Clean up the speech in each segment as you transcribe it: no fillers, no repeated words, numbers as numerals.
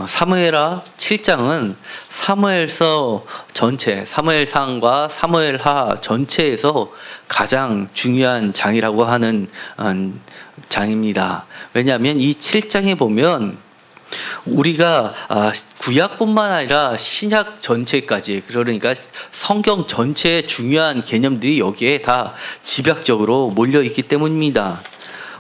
사무엘하 7장은 사무엘서 전체, 사무엘상과 사무엘하 전체에서 가장 중요한 장이라고 하는 장입니다. 왜냐하면 이 7장에 보면 우리가 구약뿐만 아니라 신약 전체까지, 그러니까 성경 전체의 중요한 개념들이 여기에 다 집약적으로 몰려 있기 때문입니다.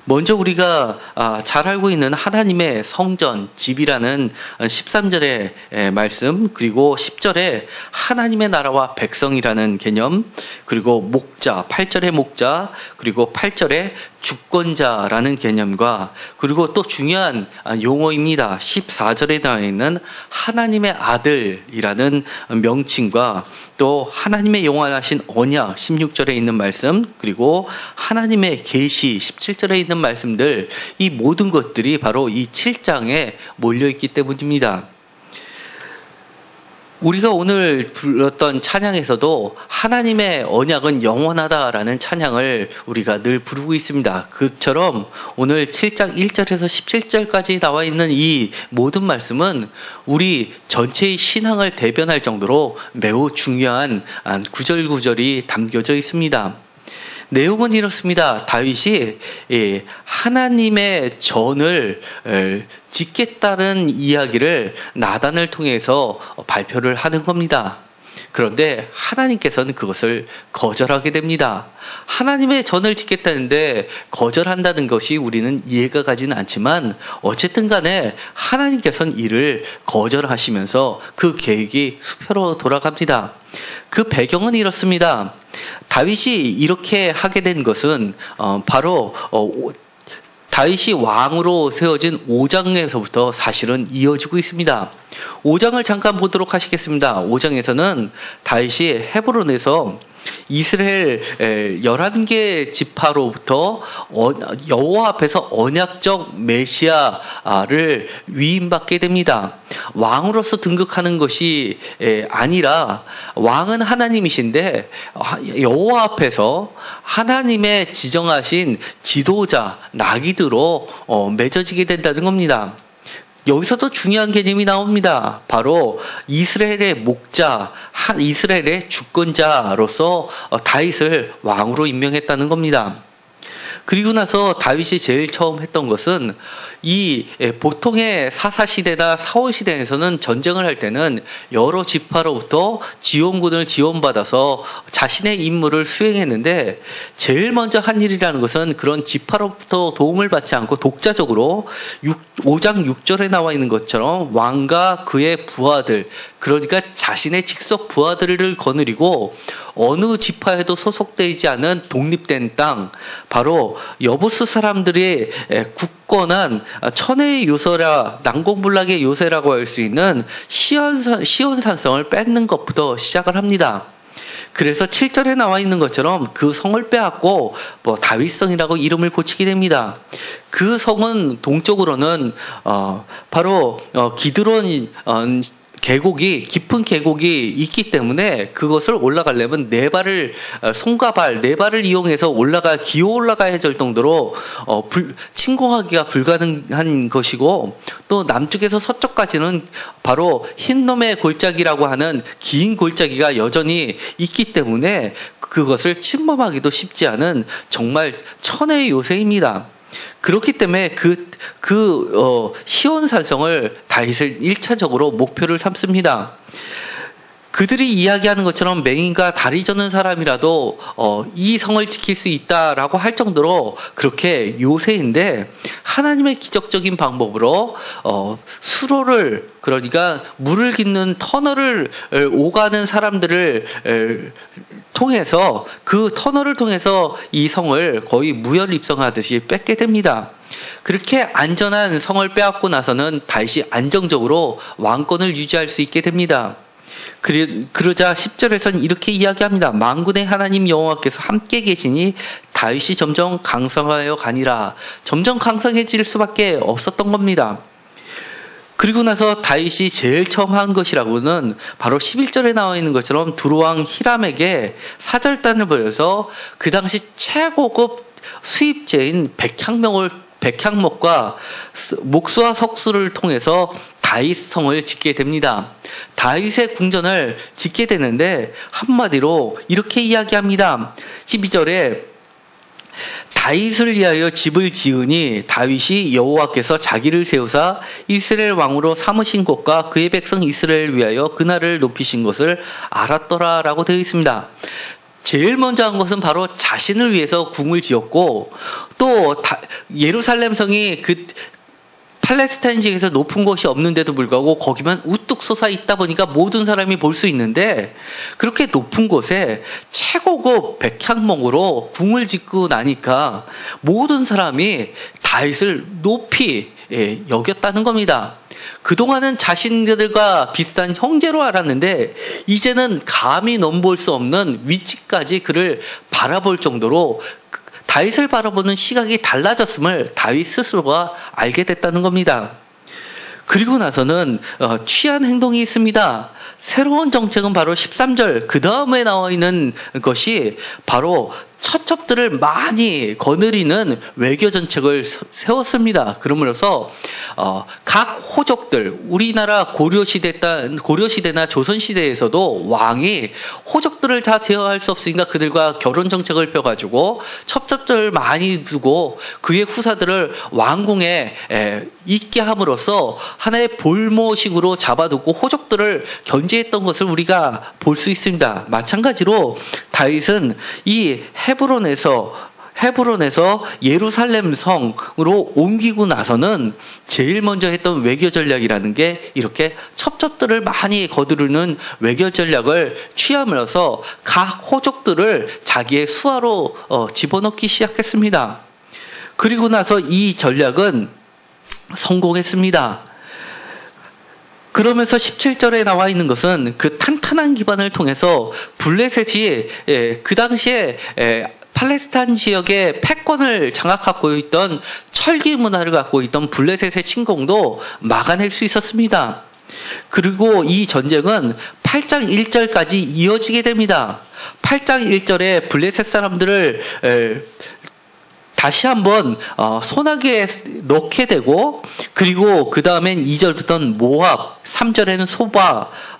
먼저 우리가 잘 알고 있는 하나님의 성전, 집이라는 13절의 말씀, 그리고 10절에 하나님의 나라와 백성이라는 개념, 그리고 목자, 8절의 목자, 그리고 8절에 주권자라는 개념과, 그리고 또 중요한 용어입니다. 14절에 나와 있는 하나님의 아들이라는 명칭과, 또 하나님의 영원하신 언약 16절에 있는 말씀, 그리고 하나님의 계시 17절에 있는 말씀들, 이 모든 것들이 바로 이 7장에 몰려있기 때문입니다. 우리가 오늘 불렀던 찬양에서도 하나님의 언약은 영원하다라는 찬양을 우리가 늘 부르고 있습니다. 그처럼 오늘 7장 1절에서 17절까지 나와 있는 이 모든 말씀은 우리 전체의 신앙을 대변할 정도로 매우 중요한 구절구절이 담겨져 있습니다. 내용은 이렇습니다. 다윗이 하나님의 전을 짓겠다는 이야기를 나단을 통해서 발표를 하는 겁니다. 그런데 하나님께서는 그것을 거절하게 됩니다. 하나님의 전을 짓겠다는데 거절한다는 것이 우리는 이해가 가지는 않지만, 어쨌든 간에 하나님께서는 이를 거절하시면서 그 계획이 수표로 돌아갑니다. 그 배경은 이렇습니다. 다윗이 이렇게 하게 된 것은 바로 다윗이 왕으로 세워진 5장에서부터 사실은 이어지고 있습니다. 5장을 잠깐 보도록 하시겠습니다. 5장에서는 다윗이 헤브론에서 이스라엘 11개 지파로부터 여호와 앞에서 언약적 메시아를 위임받게 됩니다. 왕으로서 등극하는 것이 아니라, 왕은 하나님이신데 여호와 앞에서 하나님의 지정하신 지도자, 나귀드로 맺어지게 된다는 겁니다. 여기서도 중요한 개념이 나옵니다. 바로 이스라엘의 목자, 이스라엘의 주권자로서 다윗을 왕으로 임명했다는 겁니다. 그리고 나서 다윗이 제일 처음 했던 것은, 이 보통의 사사시대나 사울시대에서는 전쟁을 할 때는 여러 지파로부터 지원군을 지원받아서 자신의 임무를 수행했는데, 제일 먼저 한 일이라는 것은 그런 지파로부터 도움을 받지 않고 독자적으로 5장 6절에 나와 있는 것처럼 왕과 그의 부하들, 그러니까 자신의 직속 부하들을 거느리고 어느 지파에도 소속되지 않은 독립된 땅, 바로 여부스 사람들의 굳건한 천혜의 요새라, 난공불락의 요새라고 할 수 있는 시온산성을 뺏는 것부터 시작을 합니다. 그래서 7절에 나와 있는 것처럼 그 성을 빼앗고 다윗성이라고 이름을 고치게 됩니다. 그 성은 동쪽으로는 바로 기드론 계곡이, 깊은 계곡이 있기 때문에 그것을 올라가려면 손과 발, 네 발을 이용해서 기어 올라가야 될 정도로 침공하기가 불가능한 것이고, 또 남쪽에서 서쪽까지는 바로 흰놈의 골짜기라고 하는 긴 골짜기가 여전히 있기 때문에 그것을 침범하기도 쉽지 않은 정말 천혜의 요새입니다. 그렇기 때문에 시온산성을 다윗을 1차적으로 목표를 삼습니다. 그들이 이야기하는 것처럼 맹인과 다리 저는 사람이라도 이 성을 지킬 수 있다라고 할 정도로 그렇게 요새인데, 하나님의 기적적인 방법으로 수로를, 그러니까 물을 깃는 터널을 오가는 사람들을 통해서, 그 터널을 통해서 이 성을 거의 무혈입성하듯이 뺏게 됩니다. 그렇게 안전한 성을 빼앗고 나서는 다윗이 안정적으로 왕권을 유지할 수 있게 됩니다. 그러자 10절에서는 이렇게 이야기합니다. 만군의 하나님 여호와께서 함께 계시니 다윗이 점점 강성하여 가니라. 점점 강성해질 수밖에 없었던 겁니다. 그리고 나서 다윗이 제일 처음 한 것이라고는 바로 11절에 나와 있는 것처럼 두루왕 히람에게 사절단을 보여서 그 당시 최고급 수입제인 백향목과 목수와 석수를 통해서 다윗성을 짓게 됩니다. 다윗의 궁전을 짓게 되는데 한마디로 이렇게 이야기합니다. 12절에 다윗을 위하여 집을 지으니 다윗이 여호와께서 자기를 세우사 이스라엘 왕으로 삼으신 것과 그의 백성 이스라엘을 위하여 그날을 높이신 것을 알았더라라고 되어 있습니다. 제일 먼저 한 것은 바로 자신을 위해서 궁을 지었고, 또 예루살렘 성이 그 팔레스타인 지역에서 높은 곳이 없는데도 불구하고 거기만 우뚝 솟아 있다 보니까 모든 사람이 볼 수 있는데, 그렇게 높은 곳에 최고급 백향목으로 궁을 짓고 나니까 모든 사람이 다윗을 높이 여겼다는 겁니다. 그동안은 자신들과 비슷한 형제로 알았는데 이제는 감히 넘볼 수 없는 위치까지 그를 바라볼 정도로 다윗을 바라보는 시각이 달라졌음을 다윗 스스로가 알게 됐다는 겁니다. 그리고 나서는 취한 행동이 있습니다. 새로운 정책은 바로 13절 그 다음에 나와 있는 것이 바로 처첩들을 많이 거느리는 외교 정책을 세웠습니다. 그러므로서 각 호족들, 우리나라 고려시대나 조선시대에서도 왕이 호족들을 다 제어할 수 없으니까 그들과 결혼 정책을 펴가지고 첩첩들을 많이 두고 그의 후사들을 왕궁에 있게 함으로써 하나의 볼모식으로 잡아두고 호족들을 견제했던 것을 우리가 볼 수 있습니다. 마찬가지로 다윗은 이 헤브론에서 예루살렘 성으로 옮기고 나서는 제일 먼저 했던 외교 전략이라는 게 이렇게 첩첩들을 많이 거두르는 외교 전략을 취함으로써 각 호족들을 자기의 수하로 집어넣기 시작했습니다. 그리고 나서 이 전략은 성공했습니다. 그러면서 17절에 나와 있는 것은 그 탄탄한 기반을 통해서 블레셋이 그 당시에 팔레스타인 지역의 패권을 장악하고 있던 철기 문화를 갖고 있던 블레셋의 침공도 막아낼 수 있었습니다. 그리고 이 전쟁은 8장 1절까지 이어지게 됩니다. 8장 1절에 블레셋 사람들을 다시 한번 소나기에 넣게 되고, 그리고 그 다음엔 2절부터는 모압, 3절에는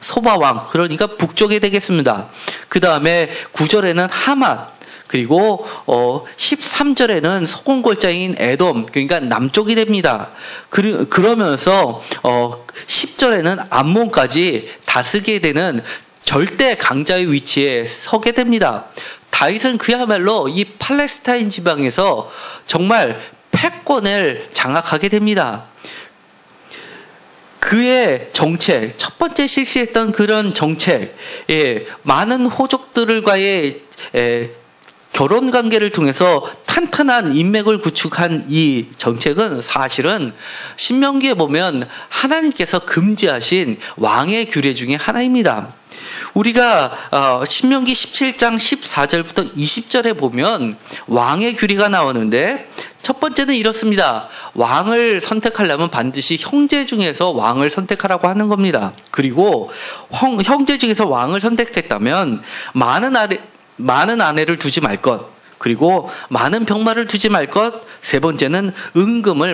소바왕, 그러니까 북쪽에 되겠습니다. 그 다음에 9절에는 하맛, 그리고 13절에는 소곤골짜기인 에돔, 그러니까 남쪽이 됩니다. 그러면서 10절에는 암몬까지 다스리게 되는 절대 강자의 위치에 서게 됩니다. 다윗은 그야말로 이 팔레스타인 지방에서 정말 패권을 장악하게 됩니다. 그의 정책, 첫 번째 실시했던 그런 정책, 많은 호족들과의 결혼 관계를 통해서 탄탄한 인맥을 구축한 이 정책은 사실은 신명기에 보면 하나님께서 금지하신 왕의 규례 중에 하나입니다. 우리가 신명기 17장 14절부터 20절에 보면 왕의 규례가 나오는데, 첫 번째는 이렇습니다. 왕을 선택하려면 반드시 형제 중에서 왕을 선택하라고 하는 겁니다. 그리고 형제 중에서 왕을 선택했다면 많은 아내를 두지 말 것, 그리고 많은 병마를 두지 말 것, 세 번째는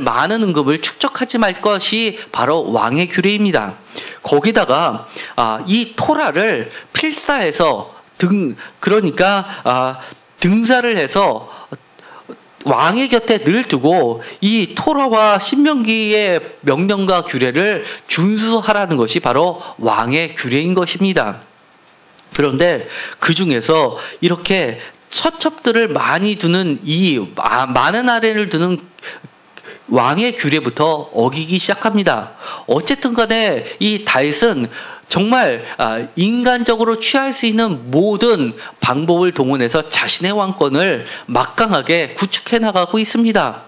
많은 은금을 축적하지 말 것이 바로 왕의 규례입니다. 거기다가 이 토라를 필사해서 등사를 해서 왕의 곁에 늘 두고 이 토라와 신명기의 명령과 규례를 준수하라는 것이 바로 왕의 규례인 것입니다. 그런데 그 중에서 이렇게 처첩들을 많이 두는 많은 아래를 두는 왕의 규례부터 어기기 시작합니다. 어쨌든 간에 이 다윗은 정말 인간적으로 취할 수 있는 모든 방법을 동원해서 자신의 왕권을 막강하게 구축해 나가고 있습니다.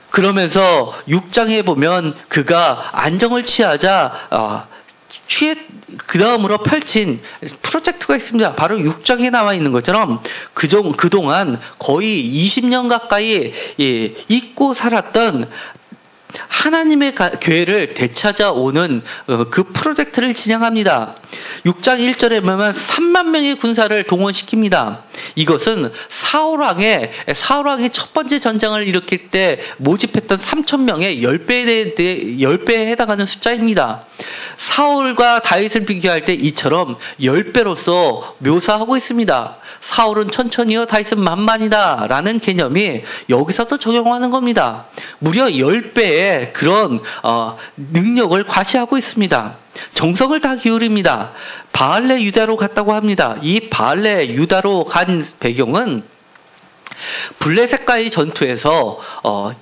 그러면서 6장에 보면 그가 안정을 취하자 그 다음으로 펼친 프로젝트가 있습니다. 바로 6장에 나와 있는 것처럼 그동안 거의 20년 가까이 잊고 살았던 하나님의 계획을 되찾아오는 그 프로젝트를 진행합니다. 6장 1절에 보면 3만 명의 군사를 동원시킵니다. 이것은 사울왕의 첫 번째 전쟁을 일으킬 때 모집했던 3,000명의 10배에 해당하는 숫자입니다. 사울과 다윗을 비교할 때 이처럼 10배로서 묘사하고 있습니다. 사울은 천천히요, 다윗은 만만이다 라는 개념이 여기서도 적용하는 겁니다. 무려 10배의 그런 능력을 과시하고 있습니다. 정성을 다 기울입니다. 바알레 유다로 갔다고 합니다. 이 바알레 유다로 간 배경은 블레셋과의 전투에서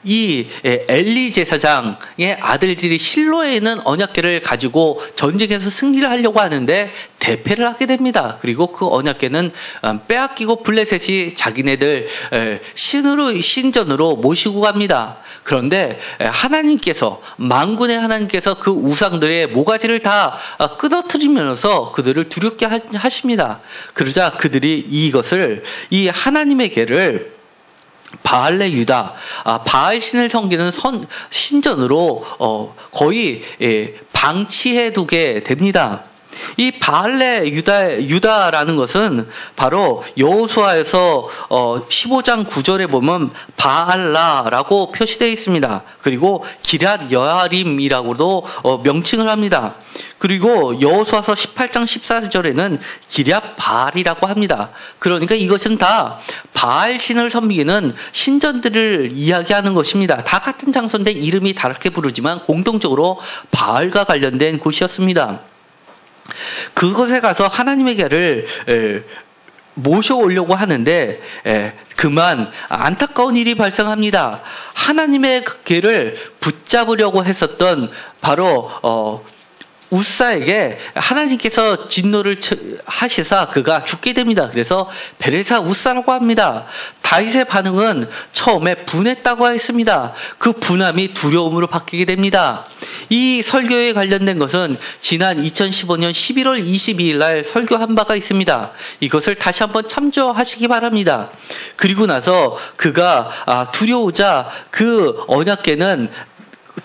이 엘리 제사장의 아들들이 실로에 있는 언약궤를 가지고 전쟁에서 승리를 하려고 하는데 대패를 하게 됩니다. 그리고 그 언약궤는 빼앗기고 블레셋이 자기네들 신전으로 모시고 갑니다. 그런데 하나님께서, 만군의 하나님께서 그 우상들의 모가지를 다 끊어뜨리면서 그들을 두렵게 하십니다. 그러자 그들이 이 하나님의 궤를 바알레 유다, 바알 신을 섬기는 신전으로 거의 방치해 두게 됩니다. 이 바알레 유다라는 것은 바로 여호수아에서 15장 9절에 보면 바알라라고 표시되어 있습니다. 그리고 기럇 여아림이라고도 명칭을 합니다. 그리고 여호수아서 18장 14절에는 기럇 바알이라고 합니다. 그러니까 이것은 다 바알 신을 섬기는 신전들을 이야기하는 것입니다. 다 같은 장소인데 이름이 다르게 부르지만 공동적으로 바알과 관련된 곳이었습니다. 그곳에 가서 하나님의 궤를 모셔오려고 하는데 그만 안타까운 일이 발생합니다. 하나님의 궤를 붙잡으려고 했었던 바로 우사에게 하나님께서 진노를 하시사 그가 죽게 됩니다. 그래서 베레사 우사라고 합니다. 다윗의 반응은 처음에 분했다고 했습니다. 그 분함이 두려움으로 바뀌게 됩니다. 이 설교에 관련된 것은 지난 2015년 11월 22일 날 설교한 바가 있습니다. 이것을 다시 한번 참조하시기 바랍니다. 그리고 나서 그가 두려우자 그 언약궤는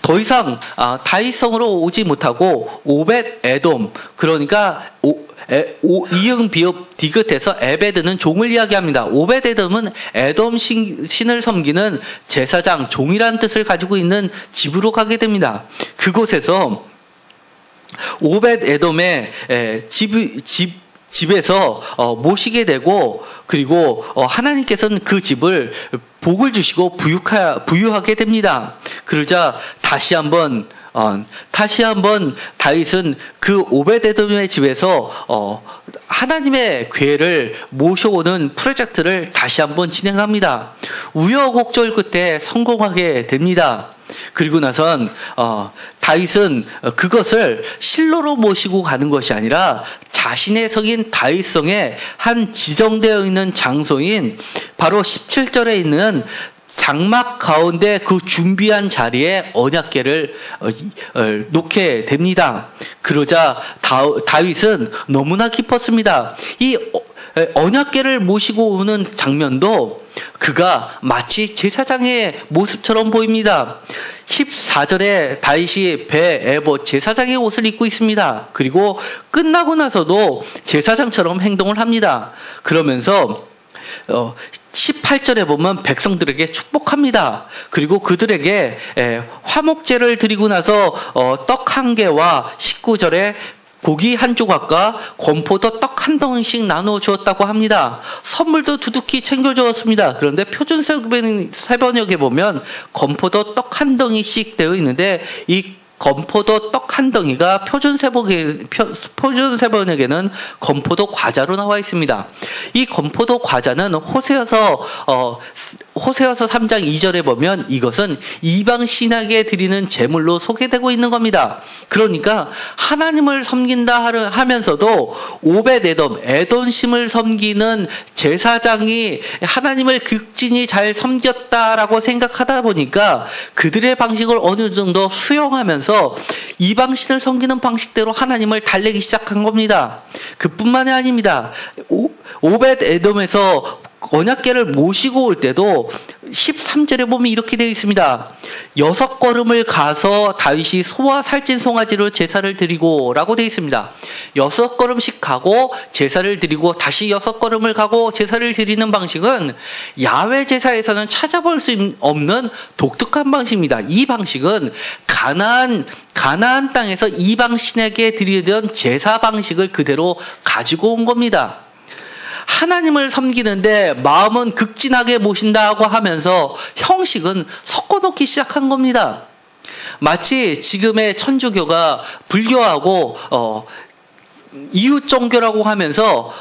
더 이상 다윗성으로 오지 못하고 오벳 에돔, 그러니까 이응 비읍 디귿에서 에베드는 종을 이야기합니다. 오벳 에돔은 에돔 신을 섬기는 제사장, 종이란 뜻을 가지고 있는 집으로 가게 됩니다. 그곳에서 오벳 에돔의 집에서 모시게 되고, 그리고 하나님께서는 그 집을 복을 주시고 부유하게 됩니다. 그러자 다시 한번 다윗은 그 오벳에돔의 집에서 하나님의 궤를 모셔오는 프로젝트를 다시 한번 진행합니다. 우여곡절 끝에 성공하게 됩니다. 그리고 나선 다윗은 그것을 실로로 모시고 가는 것이 아니라 자신의 성인 다윗성에 한 지정되어 있는 장소인 바로 17절에 있는 장막 가운데 그 준비한 자리에 언약궤를 놓게 됩니다. 그러자 다윗은 너무나 기뻤습니다. 이 언약궤를 모시고 오는 장면도 그가 마치 제사장의 모습처럼 보입니다. 14절에 다윗이 베에봇 제사장의 옷을 입고 있습니다. 그리고 끝나고 나서도 제사장처럼 행동을 합니다. 그러면서 18절에 보면 백성들에게 축복합니다. 그리고 그들에게 화목제를 드리고 나서 떡 한 개와 19절에 고기 한 조각과 건포도 떡 한 덩이씩 나누어 주었다고 합니다. 선물도 두둑히 챙겨 주었습니다. 그런데 표준 세번역에 보면 건포도 떡 한 덩이씩 되어 있는데 이 건포도 떡 한 덩이가 표준 세번역에는 건포도 과자로 나와 있습니다. 이 건포도 과자는 호세아서 3장 2절에 보면 이것은 이방 신에게 드리는 제물로 소개되고 있는 겁니다. 그러니까 하나님을 섬긴다 하면서도 오벳에돔, 에돔심을 섬기는 제사장이 하나님을 극진히 잘 섬겼다라고 생각하다 보니까 그들의 방식을 어느 정도 수용하면서 이방신을 섬기는 방식대로 하나님을 달래기 시작한 겁니다. 그뿐만이 아닙니다. 오벳 에돔에서 언약궤를 모시고 올 때도 13절에 보면 이렇게 되어 있습니다. 6걸음을 가서 다윗이 소와 살찐 송아지로 제사를 드리고 라고 되어 있습니다. 6걸음씩 가고 제사를 드리고 다시 6걸음을 가고 제사를 드리는 방식은 야훼 제사에서는 찾아볼 수 없는 독특한 방식입니다. 이 방식은 가나안 땅에서 이방 신에게 드리던 제사 방식을 그대로 가지고 온 겁니다. 하나님을 섬기는데 마음은 극진하게 모신다고 하면서 형식은 섞어놓기 시작한 겁니다. 마치 지금의 천주교가 불교하고 이웃 종교라고 하면서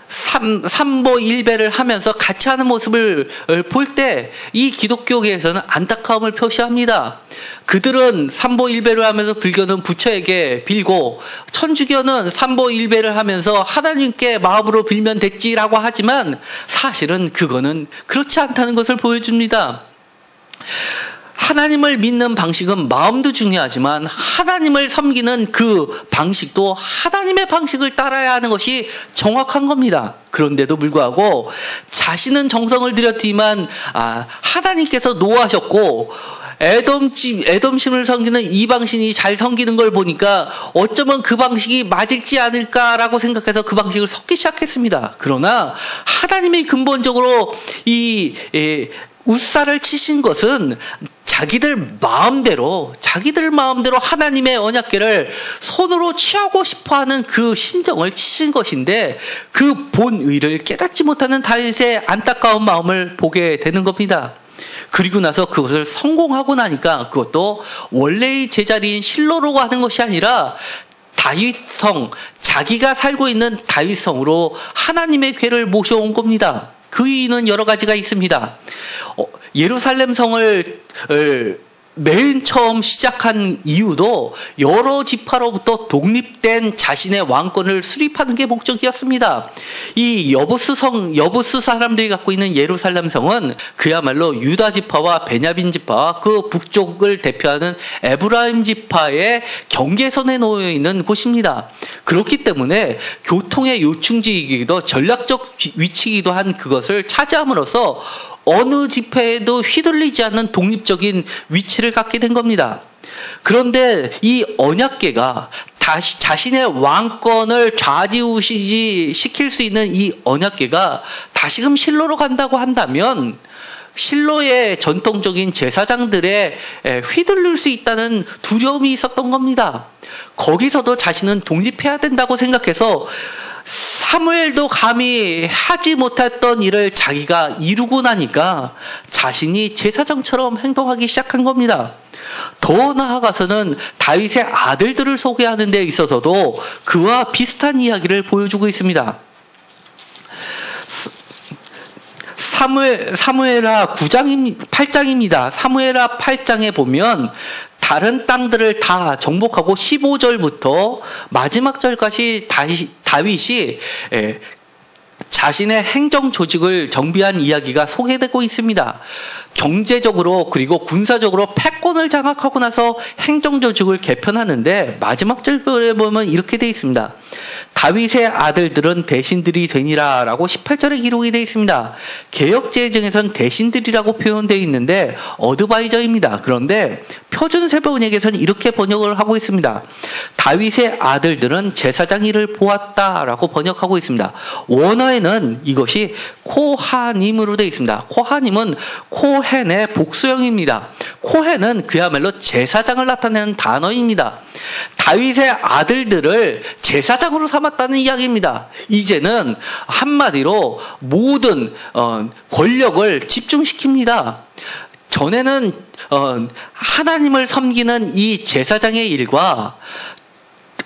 삼보일배를 하면서 같이 하는 모습을 볼 때 이 기독교계에서는 안타까움을 표시합니다. 그들은 삼보일배를 하면서 불교는 부처에게 빌고 천주교는 삼보일배를 하면서 하나님께 마음으로 빌면 됐지라고 하지만 사실은 그거는 그렇지 않다는 것을 보여줍니다. 하나님을 믿는 방식은 마음도 중요하지만 하나님을 섬기는 그 방식도 하나님의 방식을 따라야 하는 것이 정확한 겁니다. 그런데도 불구하고 자신은 정성을 들였지만 하나님께서 노하셨고 에돔신을 섬기는 이방신이 잘 섬기는 걸 보니까 어쩌면 그 방식이 맞을지 않을까라고 생각해서 그 방식을 섞기 시작했습니다. 그러나 하나님이 근본적으로 이 웃사를 치신 것은 자기들 마음대로 하나님의 언약궤를 손으로 취하고 싶어하는 그 심정을 치신 것인데 그 본의를 깨닫지 못하는 다윗의 안타까운 마음을 보게 되는 겁니다. 그리고 나서 그것을 성공하고 나니까 그것도 원래의 제자리인 실로로 가는 것이 아니라 다윗성, 자기가 살고 있는 다윗성으로 하나님의 궤를 모셔온 겁니다. 그 이유는 여러 가지가 있습니다. 예루살렘 성을 맨 처음 시작한 이유도 여러 지파로부터 독립된 자신의 왕권을 수립하는 게 목적이었습니다. 이 여부스 사람들이 갖고 있는 예루살렘 성은 그야말로 유다 지파와 베냐민 지파와 그 북쪽을 대표하는 에브라임 지파의 경계선에 놓여 있는 곳입니다. 그렇기 때문에 교통의 요충지이기도 전략적 위치이기도 한 그것을 차지함으로써 어느 집회에도 휘둘리지 않는 독립적인 위치를 갖게 된 겁니다. 그런데 이 언약궤가 다시 자신의 왕권을 좌지우지 시킬 수 있는 이 언약궤가 다시금 실로로 간다고 한다면 실로의 전통적인 제사장들의 휘둘릴 수 있다는 두려움이 있었던 겁니다. 거기서도 자신은 독립해야 된다고 생각해서 사무엘도 감히 하지 못했던 일을 자기가 이루고 나니까 자신이 제사장처럼 행동하기 시작한 겁니다. 더 나아가서는 다윗의 아들들을 소개하는 데 있어서도 그와 비슷한 이야기를 보여주고 있습니다. 사무엘하 8장입니다. 사무엘하 8장에 보면 다른 땅들을 다 정복하고 15절부터 마지막 절까지 다윗이 자신의 행정 조직을 정비한 이야기가 소개되고 있습니다. 경제적으로 그리고 군사적으로 패권을 장악하고 나서 행정 조직을 개편하는데 마지막 절에 보면 이렇게 되어 있습니다. 다윗의 아들들은 대신들이 되니라 라고 18절에 기록이 되어 있습니다. 개역제정에선 대신들이라고 표현되어 있는데 어드바이저입니다. 그런데 표준세번역에서는 이렇게 번역을 하고 있습니다. 다윗의 아들들은 제사장 일을 보았다라고 번역하고 있습니다. 원어에는 이것이 코하님으로 되어 있습니다. 코하님은 코헨의 복수형입니다. 코헨은 그야말로 제사장을 나타내는 단어입니다. 다윗의 아들들을 제사장으로 삼았다는 이야기입니다. 이제는 한마디로 모든 권력을 집중시킵니다. 전에는 하나님을 섬기는 이 제사장의 일과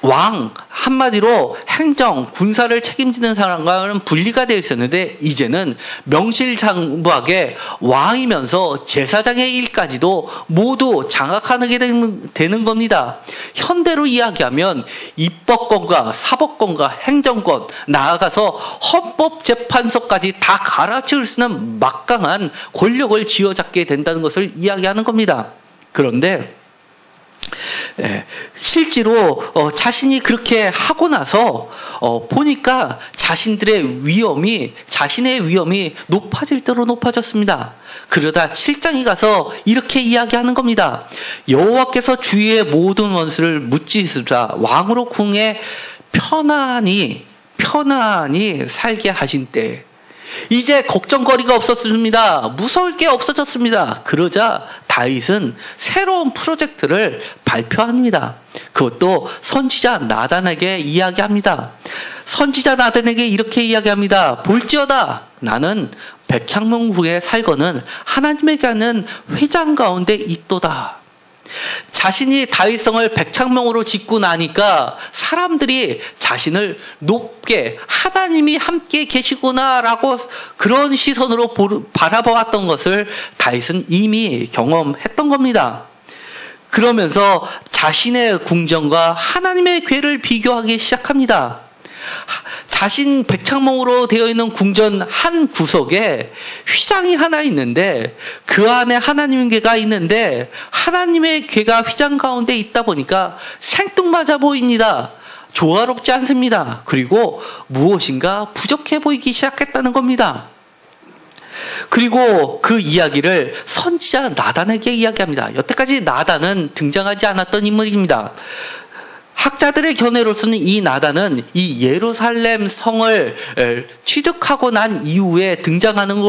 왕, 한마디로 행정, 군사를 책임지는 사람과는 분리가 되어 있었는데 이제는 명실상부하게 왕이면서 제사장의 일까지도 모두 장악하게 되는 겁니다. 현대로 이야기하면 입법권과 사법권과 행정권, 나아가서 헌법재판소까지 다 갈아치울 수 있는 막강한 권력을 쥐어잡게 된다는 것을 이야기하는 겁니다. 그런데 실제로 자신이 그렇게 하고 나서 보니까 자신의 위험이 높아질 대로 높아졌습니다. 그러다 7장에 가서 이렇게 이야기하는 겁니다. 여호와께서 주위의 모든 원수를 무찌르사 왕으로 궁에 편안히 살게 하신 때 이제 걱정거리가 없었습니다. 무서울 게 없어졌습니다. 그러자 다윗은 새로운 프로젝트를 발표합니다. 그것도 선지자 나단에게 이야기합니다. 선지자 나단에게 이렇게 이야기합니다. 볼지어다 나는 백향문 후에 살거는 하나님에게 하는 회장 가운데 있도다. 자신이 다윗성을 백향명으로 짓고 나니까 사람들이 자신을 높게 하나님이 함께 계시구나라고 그런 시선으로 바라보았던 것을 다윗은 이미 경험했던 겁니다. 그러면서 자신의 궁정과 하나님의 궤를 비교하기 시작합니다. 자신 백향목으로 되어 있는 궁전 한 구석에 휘장이 하나 있는데 그 안에 하나님의 궤가 있는데 하나님의 궤가 휘장 가운데 있다 보니까 생뚱맞아 보입니다. 조화롭지 않습니다. 그리고 무엇인가 부족해 보이기 시작했다는 겁니다. 그리고 그 이야기를 선지자 나단에게 이야기합니다. 여태까지 나단은 등장하지 않았던 인물입니다. 학자들의 견해로서는 이 나단은 이 예루살렘 성을 취득하고 난 이후에 등장하는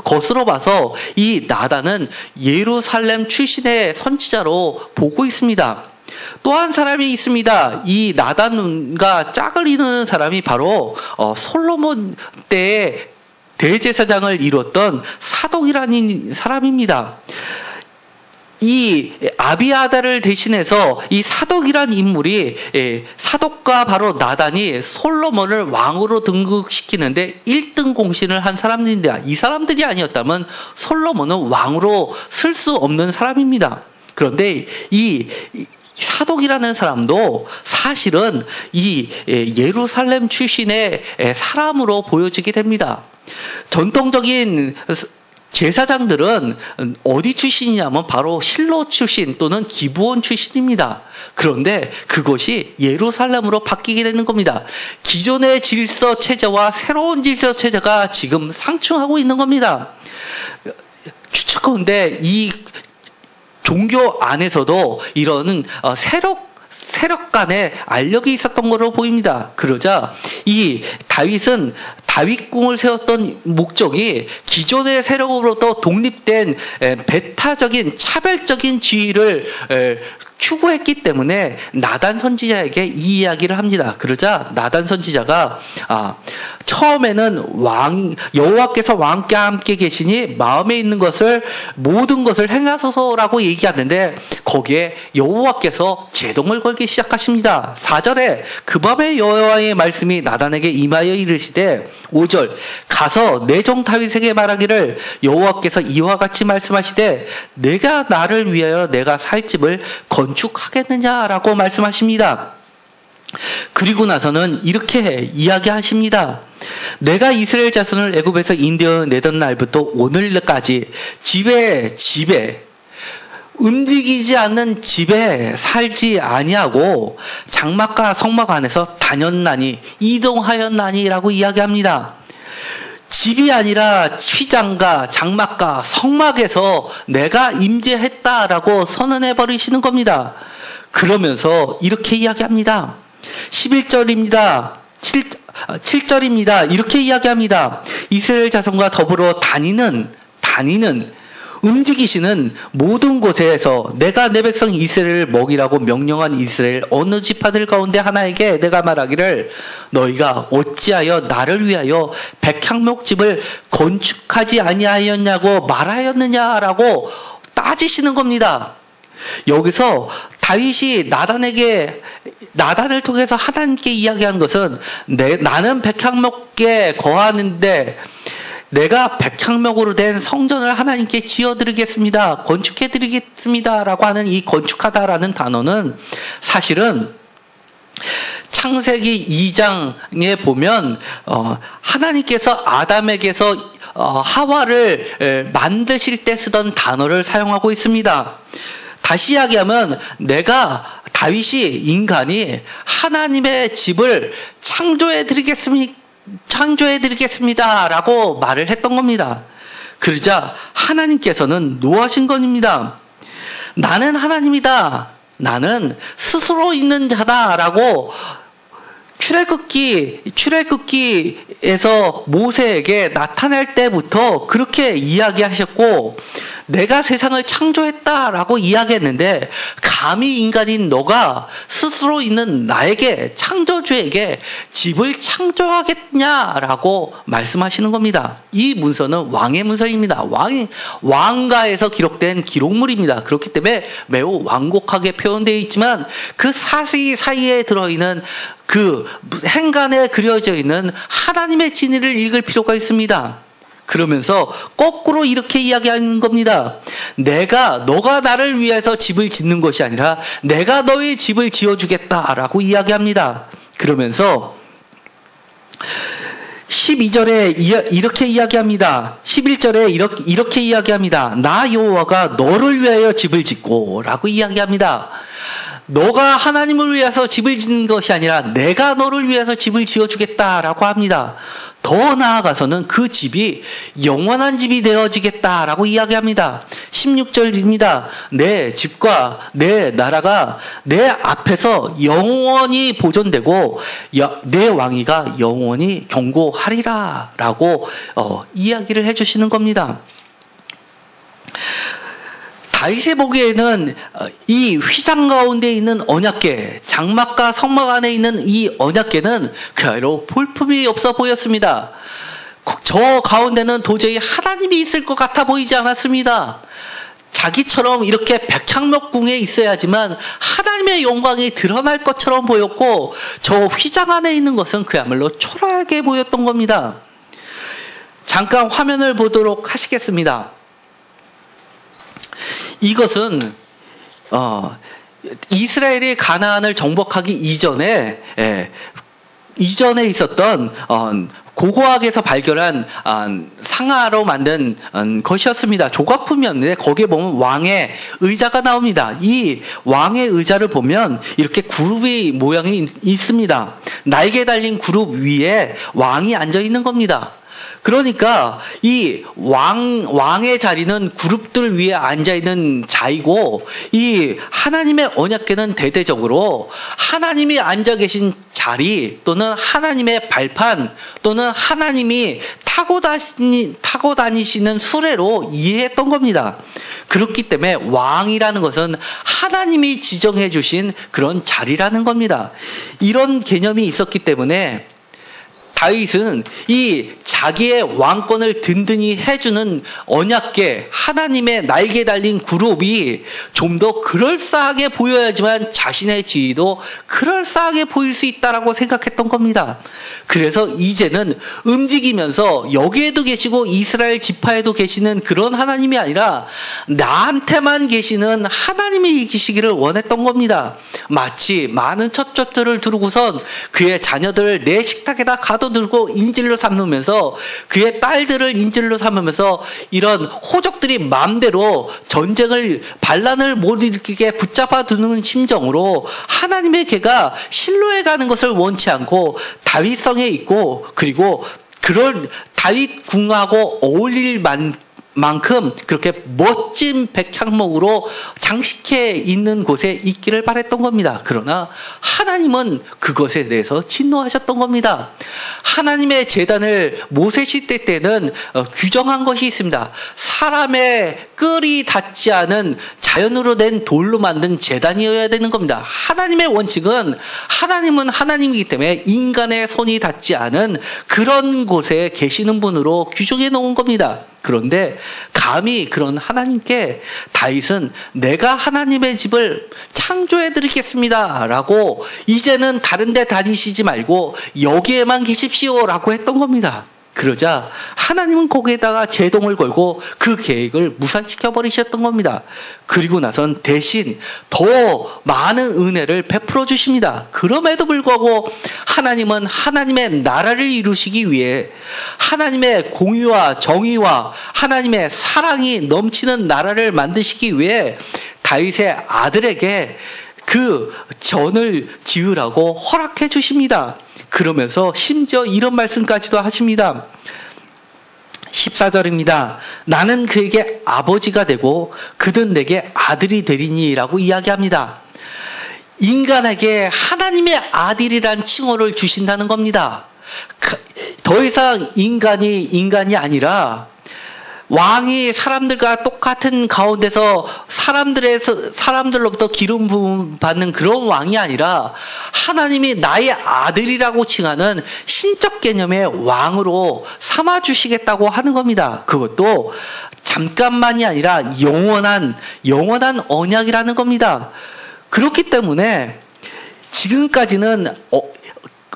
것으로 봐서 이 나단은 예루살렘 출신의 선지자로 보고 있습니다. 또 한 사람이 있습니다. 이 나단과 짝을 이루는 사람이 바로 솔로몬 때의 대제사장을 이뤘던 사독이라는 사람입니다. 이 아비아다를 대신해서 이 사독이란 인물이 사독과 바로 나단이 솔로몬을 왕으로 등극시키는데 1등 공신을 한 사람입니다. 이 사람들이 아니었다면 솔로몬은 왕으로 쓸 수 없는 사람입니다. 그런데 이 사독이라는 사람도 사실은 이 예루살렘 출신의 사람으로 보여지게 됩니다. 전통적인 제사장들은 어디 출신이냐면 바로 실로 출신 또는 기브온 출신입니다. 그런데 그것이 예루살렘으로 바뀌게 되는 겁니다. 기존의 질서 체제와 새로운 질서 체제가 지금 상충하고 있는 겁니다. 추측컨대 이 종교 안에서도 이런 세력 간의 알력이 있었던 것으로 보입니다. 그러자 이 다윗은 다윗궁을 세웠던 목적이 기존의 세력으로부터 독립된 배타적인 차별적인 지위를 추구했기 때문에 나단 선지자에게 이 이야기를 합니다. 그러자 나단 선지자가 처음에는 여호와께서 왕께 함께 계시니 마음에 있는 것을 모든 것을 행하소서라고 얘기하는데 거기에 여호와께서 제동을 걸기 시작하십니다. 4절에 그 밤에 여호와의 말씀이 나단에게 임하여 이르시되 5절 가서 내 종 다윗에게 말하기를 여호와께서 이와 같이 말씀하시되 내가 나를 위하여 내가 살 집을 건축하겠느냐라고 말씀하십니다. 그리고 나서는 이렇게 이야기하십니다. 내가 이스라엘 자손을 애굽에서 인도해 내던 날부터 오늘까지 집에 움직이지 않는 집에 살지 아니하고 장막과 성막 안에서 다녔나니 이동하였나니라고 이야기합니다. 집이 아니라 휘장과 장막과 성막에서 내가 임재했다라고 선언해 버리시는 겁니다. 그러면서 이렇게 이야기합니다. 11절입니다. 7절입니다. 이렇게 이야기합니다. 이스라엘 자손과 더불어 다니는 움직이시는 모든 곳에서 내가 내 백성 이스라엘을 먹이라고 명령한 이스라엘 어느 지파들 가운데 하나에게 내가 말하기를 너희가 어찌하여 나를 위하여 백향목집을 건축하지 아니하였냐고 말하였느냐라고 따지시는 겁니다. 여기서 다윗이 나단을 통해서 하나님께 이야기한 것은 나는 백향목에 거하는데 내가 백향목으로 된 성전을 하나님께 지어드리겠습니다. 건축해드리겠습니다. 라고 하는 이 건축하다라는 단어는 사실은 창세기 2장에 보면 하나님께서 아담에게서 하와를 만드실 때 쓰던 단어를 사용하고 있습니다. 다시 이야기하면 다윗이 인간이 하나님의 집을 창조해 드리겠습니다 라고 말을 했던 겁니다. 그러자 하나님께서는 노하신 겁니다. 나는 하나님이다. 나는 스스로 있는 자다 라고 출애굽기에서 모세에게 나타날 때부터 그렇게 이야기하셨고, 내가 세상을 창조했다라고 이야기했는데 감히 인간인 너가 스스로 있는 나에게, 창조주에게 집을 창조하겠냐라고 말씀하시는 겁니다. 이 문서는 왕의 문서입니다. 왕가에서 기록된 기록물입니다. 그렇기 때문에 매우 완곡하게 표현되어 있지만 그 사이에 들어있는 그 행간에 그려져 있는 하나님의 진리를 읽을 필요가 있습니다. 그러면서 거꾸로 이렇게 이야기하는 겁니다. 너가 나를 위해서 집을 짓는 것이 아니라 내가 너의 집을 지어주겠다라고 이야기합니다. 그러면서 12절에 이렇게 이야기합니다. 11절에 이렇게 이야기합니다. 나 여호와가 너를 위하여 집을 짓고 라고 이야기합니다. 너가 하나님을 위해서 집을 짓는 것이 아니라 내가 너를 위해서 집을 지어주겠다라고 합니다. 더 나아가서는 그 집이 영원한 집이 되어지겠다라고 이야기합니다. 16절입니다. 내 집과 내 나라가 내 앞에서 영원히 보존되고 내 왕위가 영원히 경고하리라 라고 이야기를 해주시는 겁니다. 다윗이 보기에는 이 휘장 가운데 있는 언약궤, 장막과 성막 안에 있는 이 언약궤는 그야말로 볼품이 없어 보였습니다. 저 가운데는 도저히 하나님이 있을 것 같아 보이지 않았습니다. 자기처럼 이렇게 백향목궁에 있어야지만 하나님의 영광이 드러날 것처럼 보였고, 저 휘장 안에 있는 것은 그야말로 초라하게 보였던 겁니다. 잠깐 화면을 보도록 하시겠습니다. 이것은 이스라엘이 가나안을 정복하기 이전에 있었던 고고학에서 발견한 상아로 만든 것이었습니다. 조각품이었는데 거기에 보면 왕의 의자가 나옵니다. 이 왕의 의자를 보면 이렇게 그룹의 모양이 있습니다. 날개 달린 그룹 위에 왕이 앉아 있는 겁니다. 그러니까 이 왕의 자리는 그룹들 위에 앉아있는 자이고, 이 하나님의 언약궤는 대대적으로 하나님이 앉아 계신 자리 또는 하나님의 발판 또는 하나님이 타고 다니시는 수레로 이해했던 겁니다. 그렇기 때문에 왕이라는 것은 하나님이 지정해 주신 그런 자리라는 겁니다. 이런 개념이 있었기 때문에 다윗은 이 자기의 왕권을 든든히 해주는 언약궤, 하나님의 날개 달린 그룹이 좀 더 그럴싸하게 보여야지만 자신의 지위도 그럴싸하게 보일 수 있다라고 생각했던 겁니다. 그래서 이제는 움직이면서 여기에도 계시고 이스라엘 지파에도 계시는 그런 하나님이 아니라 나한테만 계시는 하나님이 계시기를 원했던 겁니다. 마치 많은 첩첩들을 두르고선 그의 자녀들을 내 식탁에다 가둬들고 인질로 삼으면서 그의 딸들을 인질로 삼으면서 이런 호족들이 마음대로 반란을 못 일으키게 붙잡아 두는 심정으로 하나님의 궤가 실로에 가는 것을 원치 않고 다윗성에 있고, 그리고 그럴 다윗 궁하고 어울릴 만큼 그렇게 멋진 백향목으로 장식해 있는 곳에 있기를 바랬던 겁니다. 그러나 하나님은 그것에 대해서 진노하셨던 겁니다. 하나님의 제단을 모세 시대 때는 규정한 것이 있습니다. 사람의 끌이 닿지 않은 자연으로 된 돌로 만든 제단이어야 되는 겁니다. 하나님의 원칙은 하나님은 하나님이기 때문에 인간의 손이 닿지 않은 그런 곳에 계시는 분으로 규정해 놓은 겁니다. 그런데 감히 그런 하나님께 다윗은 내가 하나님의 집을 창조해 드리겠습니다 라고, 이제는 다른 데 다니시지 말고 여기에만 계십시오 라고 했던 겁니다. 그러자 하나님은 거기에다가 제동을 걸고 그 계획을 무산시켜 버리셨던 겁니다. 그리고 나선 대신 더 많은 은혜를 베풀어 주십니다. 그럼에도 불구하고 하나님은 하나님의 나라를 이루시기 위해 하나님의 공의와 정의와 하나님의 사랑이 넘치는 나라를 만드시기 위해 다윗의 아들에게 그 전을 지으라고 허락해 주십니다. 그러면서 심지어 이런 말씀까지도 하십니다. 14절입니다. 나는 그에게 아버지가 되고 그는 내게 아들이 되리니라고 이야기합니다. 인간에게 하나님의 아들이란 칭호를 주신다는 겁니다. 더 이상 인간이 아니라 왕이 사람들과 똑같은 가운데서 사람들로부터 기름 부음 받는 그런 왕이 아니라 하나님이 나의 아들이라고 칭하는 신적 개념의 왕으로 삼아 주시겠다고 하는 겁니다. 그것도 잠깐만이 아니라 영원한 언약이라는 겁니다. 그렇기 때문에 지금까지는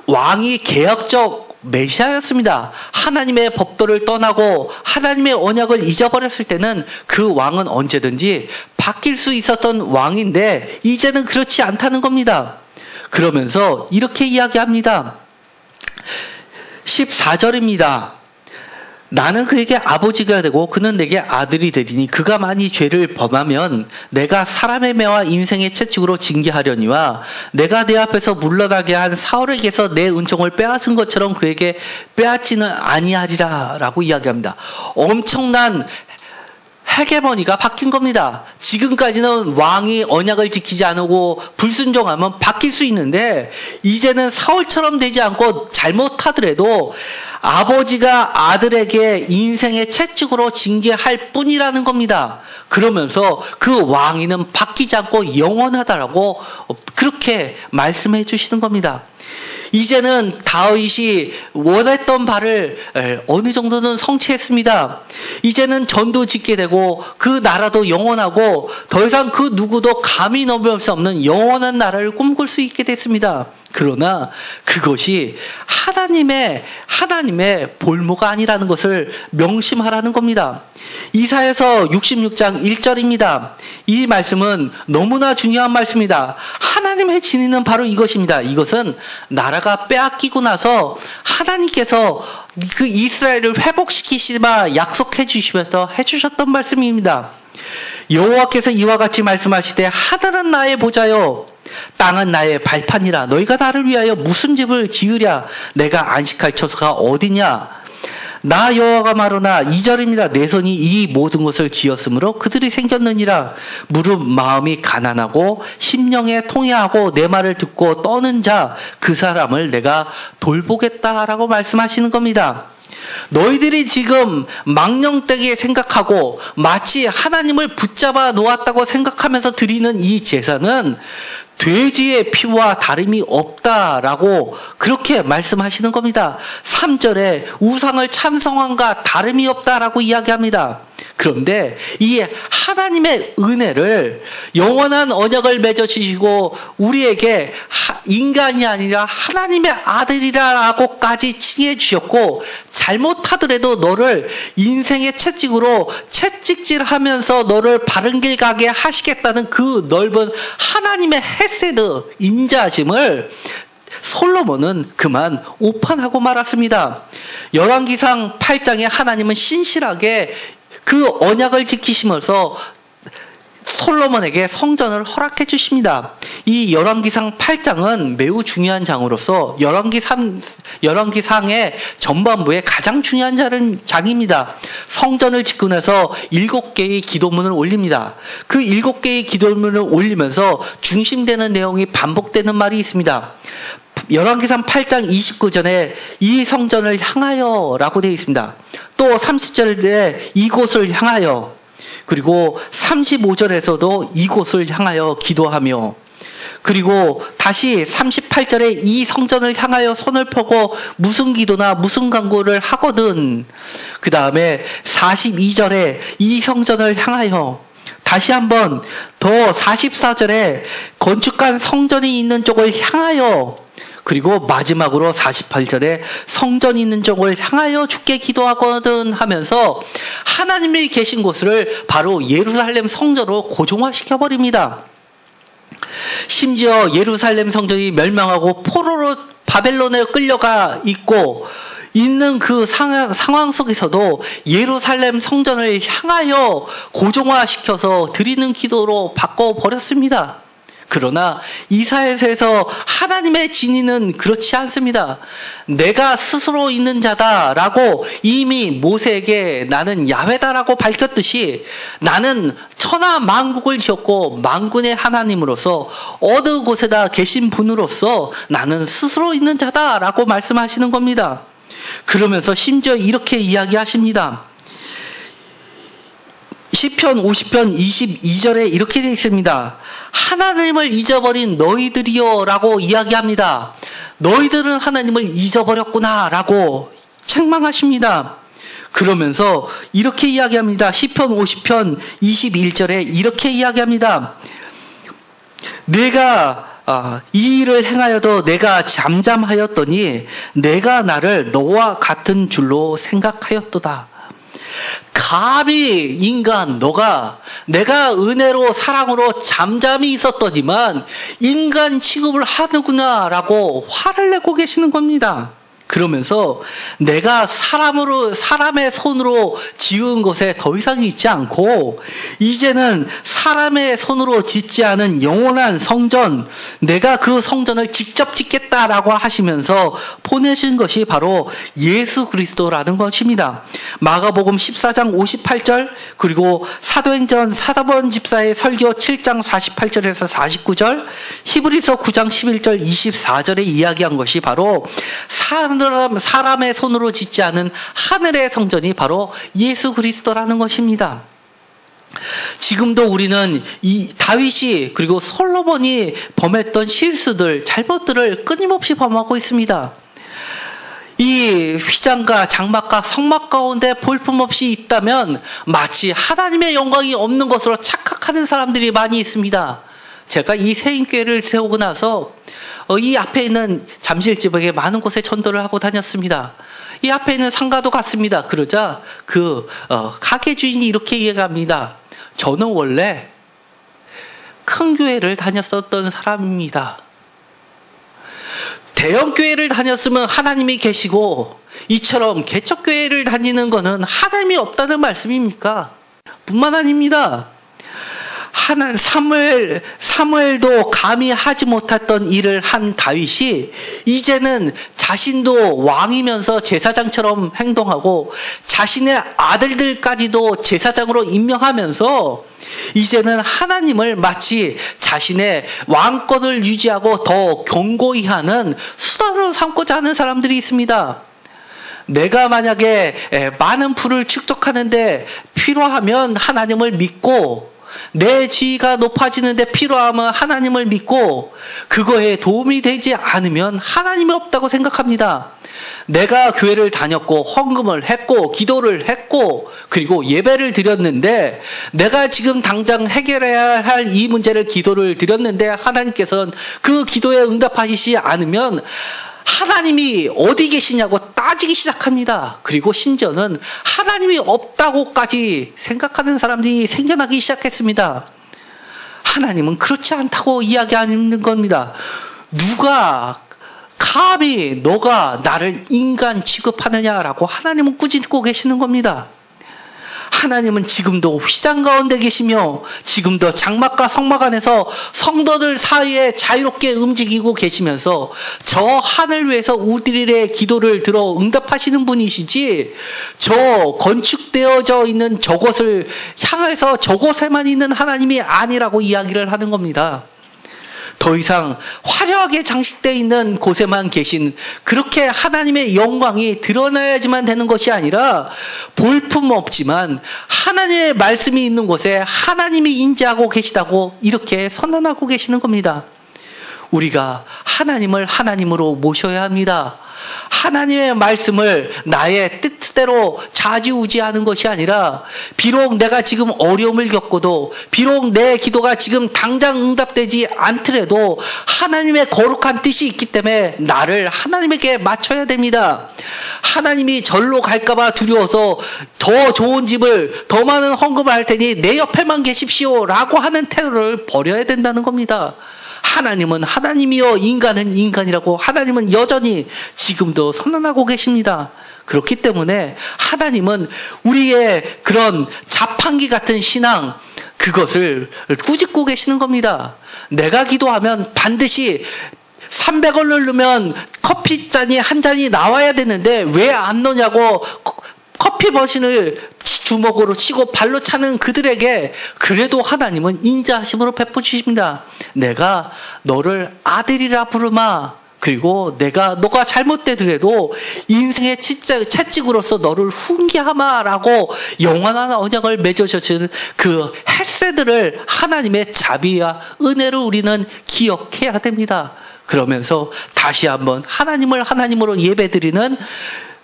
왕이 개혁적 메시아였습니다. 하나님의 법도를 떠나고 하나님의 언약을 잊어버렸을 때는 그 왕은 언제든지 바뀔 수 있었던 왕인데 이제는 그렇지 않다는 겁니다. 그러면서 이렇게 이야기합니다. 14절입니다. 나는 그에게 아버지가 되고 그는 내게 아들이 되리니 그가 만일 죄를 범하면 내가 사람의 매와 인생의 채찍으로 징계하려니와 내가 내 앞에서 물러나게 한 사울에게서 내 은총을 빼앗은 것처럼 그에게 빼앗지는 아니하리라 라고 이야기합니다. 엄청난 헤게모니가 바뀐 겁니다. 지금까지는 왕이 언약을 지키지 않고 불순종하면 바뀔 수 있는데 이제는 사울처럼 되지 않고 잘못하더라도 아버지가 아들에게 인생의 채찍으로 징계할 뿐이라는 겁니다. 그러면서 그 왕위는 바뀌지 않고 영원하다라고 그렇게 말씀해 주시는 겁니다. 이제는 다윗이 원했던 바를 어느 정도는 성취했습니다. 이제는 전도 짓게 되고 그 나라도 영원하고 더 이상 그 누구도 감히 넘을 수 없는 영원한 나라를 꿈꿀 수 있게 됐습니다. 그러나 그것이 하나님의 볼모가 아니라는 것을 명심하라는 겁니다. 이사야서 66장 1절입니다. 이 말씀은 너무나 중요한 말씀입니다. 하나님의 진리는 바로 이것입니다. 이것은 나라가 빼앗기고 나서 하나님께서 그 이스라엘을 회복시키시마 약속해 주시면서 해주셨던 말씀입니다. 여호와께서 이와 같이 말씀하시되 하늘은 나의 보좌요 땅은 나의 발판이라 너희가 나를 위하여 무슨 집을 지으랴 내가 안식할 처소가 어디냐 나 여호와가 말하나 2절입니다. 내 손이 이 모든 것을 지었으므로 그들이 생겼느니라. 무릇 마음이 가난하고 심령에 통회하고 내 말을 듣고 떠는 자 그 사람을 내가 돌보겠다라고 말씀하시는 겁니다. 너희들이 지금 망령되게 생각하고 마치 하나님을 붙잡아 놓았다고 생각하면서 드리는 이 제사는 돼지의 피와 다름이 없다라고 그렇게 말씀하시는 겁니다. 3절에 우상을 찬송함과 다름이 없다라고 이야기합니다. 그런데 이 하나님의 은혜를 영원한 언약을 맺어주시고 우리에게 인간이 아니라 하나님의 아들이라고까지 칭해 주셨고 잘못하더라도 너를 인생의 채찍으로 채찍질하면서 너를 바른 길 가게 하시겠다는 그 넓은 하나님의 헤세드 인자심을 솔로몬은 그만 오판하고 말았습니다. 열왕기상 8장에 하나님은 신실하게 그 언약을 지키시면서 솔로몬에게 성전을 허락해 주십니다. 이 열왕기상 8장은 매우 중요한 장으로서 열왕기상의 전반부의 가장 중요한 장입니다. 성전을 짓고 나서 7개의 기도문을 올립니다. 그 7개의 기도문을 올리면서 중심되는 내용이 반복되는 말이 있습니다. 열왕기상 8장 29절에 이 성전을 향하여 라고 되어 있습니다. 또 30절에 이곳을 향하여, 그리고 35절에서도 이곳을 향하여 기도하며, 그리고 다시 38절에 이 성전을 향하여 손을 펴고 무슨 기도나 무슨 간구를 하거든. 그 다음에 42절에 이 성전을 향하여, 다시 한번 더 44절에 건축한 성전이 있는 쪽을 향하여, 그리고 마지막으로 48절에 성전이 있는 쪽을 향하여 주께 기도하거든 하면서 하나님이 계신 곳을 바로 예루살렘 성전으로 고정화시켜버립니다. 심지어 예루살렘 성전이 멸망하고 포로로 바벨론에 끌려가 있고 있는 그 상황 속에서도 예루살렘 성전을 향하여 고정화시켜서 드리는 기도로 바꿔버렸습니다. 그러나 이사야서에서 하나님의 진의는 그렇지 않습니다. 내가 스스로 있는 자다라고 이미 모세에게 나는 야훼다라고 밝혔듯이 나는 천하 만국을 지었고 만군의 하나님으로서 어느 곳에다 계신 분으로서 나는 스스로 있는 자다라고 말씀하시는 겁니다. 그러면서 심지어 이렇게 이야기하십니다. 시편 50편 22절에 이렇게 되어 있습니다. 하나님을 잊어버린 너희들이여 라고 이야기합니다. 너희들은 하나님을 잊어버렸구나 라고 책망하십니다. 그러면서 이렇게 이야기합니다. 시편 50편 21절에 이렇게 이야기합니다. 내가 이 일을 행하여도 내가 잠잠하였더니 내가 나를 너와 같은 줄로 생각하였도다. 감히 인간 너가 내가 은혜로 사랑으로 잠잠히 있었더니만 인간 취급을 하는구나 라고 화를 내고 계시는 겁니다. 그러면서 내가 사람의 손으로 지은 것에 더 이상 있지 않고 이제는 사람의 손으로 짓지 않은 영원한 성전, 내가 그 성전을 직접 짓겠다라고 하시면서 보내신 것이 바로 예수 그리스도라는 것입니다. 마가복음 14장 58절 그리고 사도행전 사도번 집사의 설교 7장 48절에서 49절, 히브리서 9장 11절 24절에 이야기한 것이 바로 사람의 손으로 짓지 않은 하늘의 성전이 바로 예수 그리스도라는 것입니다. 지금도 우리는 이 다윗이 그리고 솔로몬이 범했던 실수들, 잘못들을 끊임없이 범하고 있습니다. 이 휘장과 장막과 성막 가운데 볼품없이 있다면 마치 하나님의 영광이 없는 것으로 착각하는 사람들이 많이 있습니다. 제가 이 세인교회를 세우고 나서 이 앞에 있는 잠실 지역에 많은 곳에 전도를 하고 다녔습니다. 이 앞에 있는 상가도 갔습니다. 그러자 가게 주인이 이렇게 이야기합니다. 저는 원래 큰 교회를 다녔었던 사람입니다. 대형 교회를 다녔으면 하나님이 계시고 이처럼 개척교회를 다니는 것은 하나님이 없다는 말씀입니까? 뿐만 아닙니다. 사무엘도 감히 하지 못했던 일을 한 다윗이 이제는 자신도 왕이면서 제사장처럼 행동하고 자신의 아들들까지도 제사장으로 임명하면서 이제는 하나님을 마치 자신의 왕권을 유지하고 더 견고히 하는 수단으로 삼고자 하는 사람들이 있습니다. 내가 만약에 많은 풀을 축적하는데 필요하면 하나님을 믿고 내 지위가 높아지는데 필요하면 하나님을 믿고 그거에 도움이 되지 않으면 하나님이 없다고 생각합니다. 내가 교회를 다녔고 헌금을 했고 기도를 했고 그리고 예배를 드렸는데 내가 지금 당장 해결해야 할 이 문제를 기도를 드렸는데 하나님께서는 그 기도에 응답하시지 않으면 하나님이 어디 계시냐고 따지기 시작합니다. 그리고 심지어는 하나님이 없다고까지 생각하는 사람들이 생겨나기 시작했습니다. 하나님은 그렇지 않다고 이야기하는 겁니다. 누가 감히 너가 나를 인간 취급하느냐라고 하나님은 꾸짖고 계시는 겁니다. 하나님은 지금도 휘장 가운데 계시며 지금도 장막과 성막 안에서 성도들 사이에 자유롭게 움직이고 계시면서 저 하늘 위에서 우리의 기도를 들어 응답하시는 분이시지 저 건축되어져 있는 저곳을 향해서 저곳에만 있는 하나님이 아니라고 이야기를 하는 겁니다. 더 이상 화려하게 장식되어 있는 곳에만 계신 그렇게 하나님의 영광이 드러나야지만 되는 것이 아니라 볼품없지만 하나님의 말씀이 있는 곳에 하나님이 인지하고 계시다고 이렇게 선언하고 계시는 겁니다. 우리가 하나님을 하나님으로 모셔야 합니다. 하나님의 말씀을 나의 뜻대로 좌지우지하는 것이 아니라 비록 내가 지금 어려움을 겪고도 비록 내 기도가 지금 당장 응답되지 않더라도 하나님의 거룩한 뜻이 있기 때문에 나를 하나님에게 맞춰야 됩니다. 하나님이 절로 갈까봐 두려워서 더 좋은 집을 더 많은 헌금을 할 테니 내 옆에만 계십시오 라고 하는 태도를 버려야 된다는 겁니다. 하나님은 하나님이요 인간은 인간이라고 하나님은 여전히 지금도 선언하고 계십니다. 그렇기 때문에 하나님은 우리의 그런 자판기 같은 신앙, 그것을 꾸짖고 계시는 겁니다. 내가 기도하면 반드시 300원을 넣으면 커피 잔이 한 잔이 나와야 되는데 왜 안 넣냐고 커피 머신을 주먹으로 치고 발로 차는 그들에게 그래도 하나님은 인자하심으로 베푸시십니다. 내가 너를 아들이라 부르마. 그리고 너가 잘못되더라도 인생의 채찍으로서 너를 훈계하마라고 영원한 언약을 맺으셨는 그 햇새들을 하나님의 자비와 은혜를 우리는 기억해야 됩니다. 그러면서 다시 한번 하나님을 하나님으로 예배드리는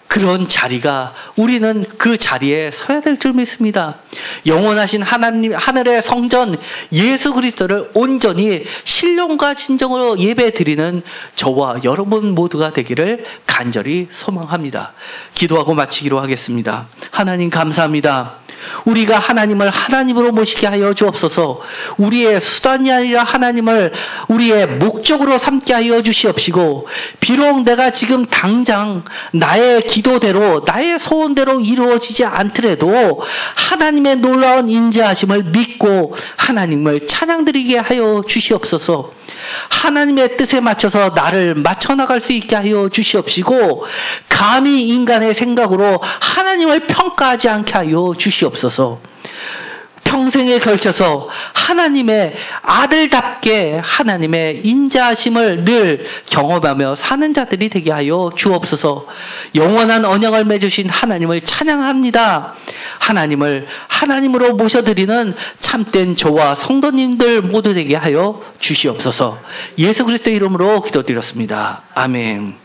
그런 자리가 우리는 그 자리에 서야 될 줄 믿습니다. 영원하신 하나님, 하늘의 성전 예수 그리스도를 온전히 신령과 진정으로 예배드리는 저와 여러분 모두가 되기를 간절히 소망합니다. 기도하고 마치기로 하겠습니다. 하나님 감사합니다. 우리가 하나님을 하나님으로 모시게 하여 주옵소서. 우리의 수단이 아니라 하나님을 우리의 목적으로 삼게 하여 주시옵시고, 비록 내가 지금 당장 나의 기도대로 나의 소원대로 이루어지지 않더라도 하나님의 놀라운 인자하심을 믿고 하나님을 찬양드리게 하여 주시옵소서. 하나님의 뜻에 맞춰서 나를 맞춰 나갈 수 있게 하여 주시옵시고, 감히 인간의 생각으로 하나님을 평가하지 않게 하여 주시옵소서. 평생에 걸쳐서 하나님의 아들답게 하나님의 인자하심을 늘 경험하며 사는 자들이 되게 하여 주옵소서. 영원한 언약을 맺으신 하나님을 찬양합니다. 하나님을 하나님으로 모셔드리는 참된 저와 성도님들 모두 되게 하여 주시옵소서. 예수 그리스도의 이름으로 기도드렸습니다. 아멘.